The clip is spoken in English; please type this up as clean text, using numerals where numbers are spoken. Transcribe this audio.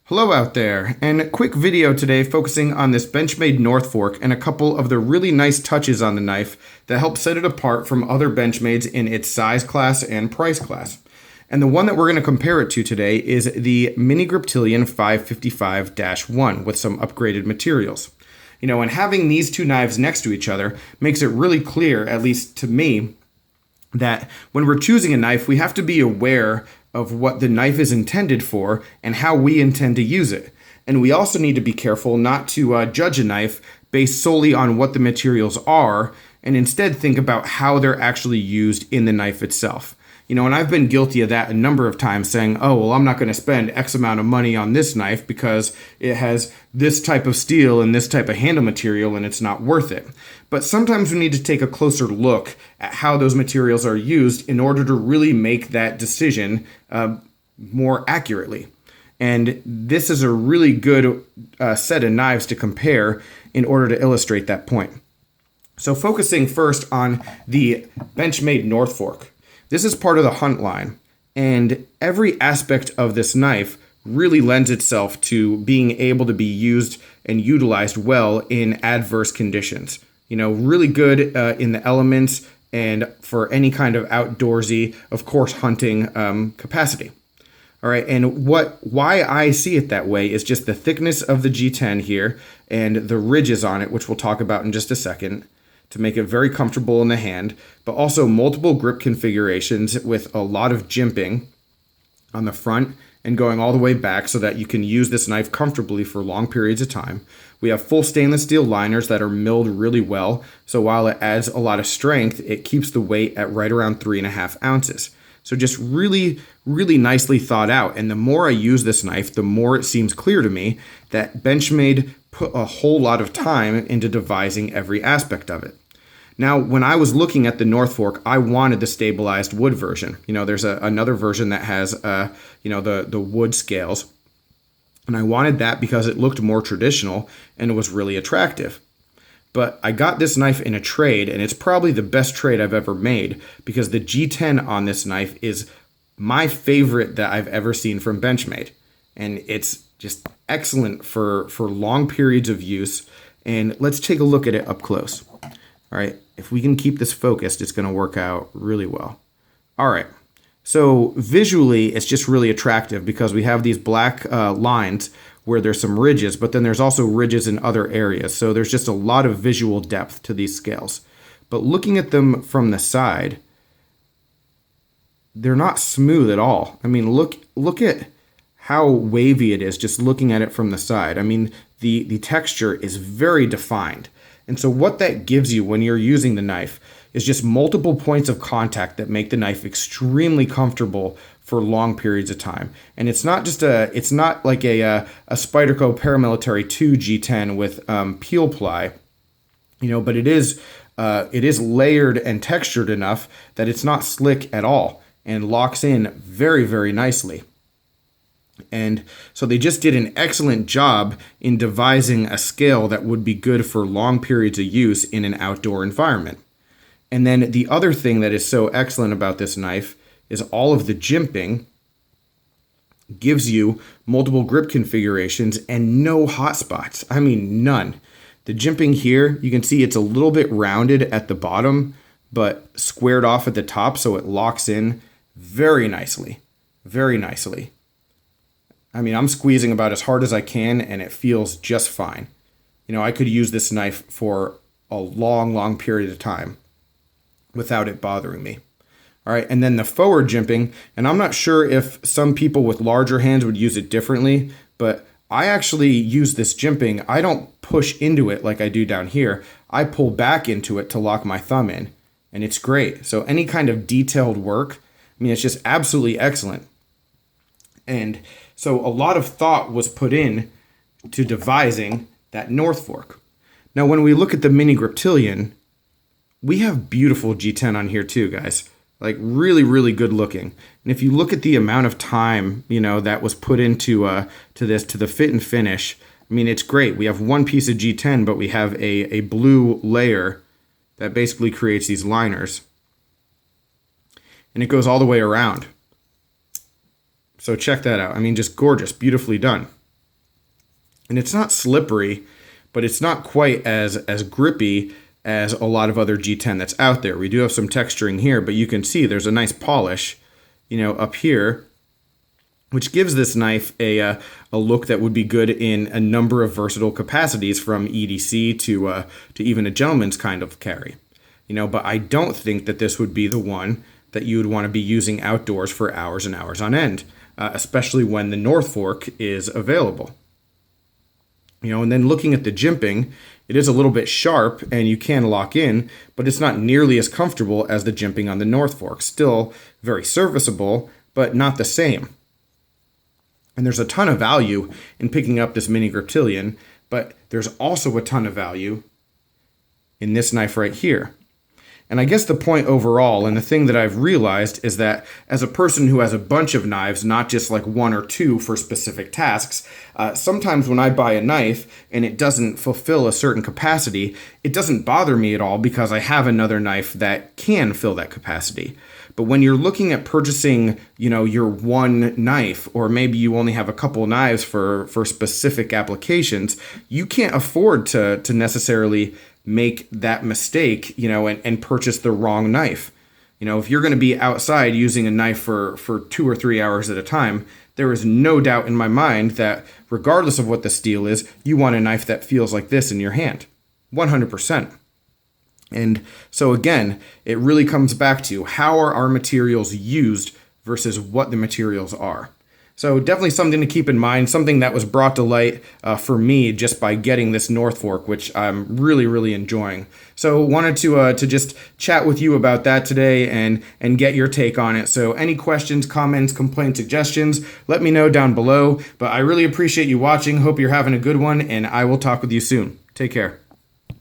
Hello out there, and a quick video today focusing on this Benchmade Northfork and a couple of the really nice touches on the knife that help set it apart from other Benchmades in its size class and price class. And the one that we're going to compare it to today is the Mini Reptillian 555-1 with some upgraded materials. And having these two knives next to each other makes it really clear, at least to me, that when we're choosing a knife, we have to be aware of what the knife is intended for and how we intend to use it. And we also need to be careful not to judge a knife based solely on what the materials are, and instead think about how they're actually used in the knife itself. And I've been guilty of that a number of times, saying, oh, well, I'm not going to spend X amount of money on this knife because it has this type of steel and this type of handle material and it's not worth it. But sometimes we need to take a closer look at how those materials are used in order to really make that decision more accurately. And this is a really good set of knives to compare in order to illustrate that point. So focusing first on the Benchmade Northfork. This is part of the Hunt line, and every aspect of this knife really lends itself to being able to be used and utilized well in adverse conditions. Really good in the elements and for any kind of outdoorsy, of course, hunting capacity. All right, and why I see it that way is just the thickness of the G10 here and the ridges on it, which we'll talk about in just a second, to make it very comfortable in the hand, but also multiple grip configurations with a lot of jimping on the front and going all the way back so that you can use this knife comfortably for long periods of time. We have full stainless steel liners that are milled really well, so while it adds a lot of strength, it keeps the weight at right around 3.5 ounces. So just really, really nicely thought out. And the more I use this knife, the more it seems clear to me that Benchmade put a whole lot of time into devising every aspect of it. Now, when I was looking at the Northfork, I wanted the stabilized wood version. There's another version that has, the wood scales. And I wanted that because it looked more traditional and it was really attractive. But I got this knife in a trade, and it's probably the best trade I've ever made because the G10 on this knife is my favorite that I've ever seen from Benchmade. And it's just excellent for long periods of use. And let's take a look at it up close. All right, if we can keep this focused, it's going to work out really well. All right, so visually, it's just really attractive because we have these black lines where there's some ridges, but then there's also ridges in other areas. So there's just a lot of visual depth to these scales. But looking at them from the side, they're not smooth at all. I mean, look at how wavy it is just looking at it from the side. I mean, the texture is very defined. And so what that gives you when you're using the knife is just multiple points of contact that make the knife extremely comfortable for long periods of time. And it's not like a Spyderco Paramilitary 2 G10 with peel ply, but it is layered and textured enough that it's not slick at all and locks in very, very nicely. And so they just did an excellent job in devising a scale that would be good for long periods of use in an outdoor environment. And then the other thing that is so excellent about this knife is all of the jimping gives you multiple grip configurations and no hot spots. I mean, none. The jimping here, you can see it's a little bit rounded at the bottom, but squared off at the top, so it locks in very nicely, very nicely. I mean, I'm squeezing about as hard as I can, and it feels just fine. I could use this knife for a long, long period of time without it bothering me. All right, and then the forward jimping, and I'm not sure if some people with larger hands would use it differently, but I actually use this jimping. I don't push into it like I do down here. I pull back into it to lock my thumb in, and it's great. So any kind of detailed work, it's just absolutely excellent. And so a lot of thought was put in to devising that Northfork. Now, when we look at the Mini Reptillian, we have beautiful G10 on here too, guys. Like really, really good looking. And if you look at the amount of time, that was put into to the fit and finish, it's great. We have one piece of G10, but we have a blue layer that basically creates these liners. And it goes all the way around. So check that out. Just gorgeous, beautifully done. And it's not slippery, but it's not quite as grippy as a lot of other G10 that's out there. We do have some texturing here, but you can see there's a nice polish, up here, which gives this knife a look that would be good in a number of versatile capacities, from EDC to even a gentleman's kind of carry. But I don't think that this would be the one that you would want to be using outdoors for hours and hours on end, especially when the Northfork is available. And then looking at the jimping, it is a little bit sharp and you can lock in, but it's not nearly as comfortable as the jimping on the Northfork. Still very serviceable, but not the same. And there's a ton of value in picking up this mini Reptillian, but there's also a ton of value in this knife right here. And I guess the point overall, and the thing that I've realized, is that as a person who has a bunch of knives, not just like one or two for specific tasks, sometimes when I buy a knife and it doesn't fulfill a certain capacity, it doesn't bother me at all because I have another knife that can fill that capacity. But when you're looking at purchasing, your one knife, or maybe you only have a couple knives for specific applications, you can't afford to necessarily make that mistake, and purchase the wrong knife. If you're going to be outside using a knife for 2 or 3 hours at a time, there is no doubt in my mind that regardless of what the steel is, you want a knife that feels like this in your hand. 100%. And so again, it really comes back to how are our materials used versus what the materials are. So definitely something to keep in mind, something that was brought to light for me just by getting this Northfork, which I'm really, really enjoying. So wanted to just chat with you about that today and get your take on it. So any questions, comments, complaints, suggestions, let me know down below. But I really appreciate you watching. Hope you're having a good one, and I will talk with you soon. Take care.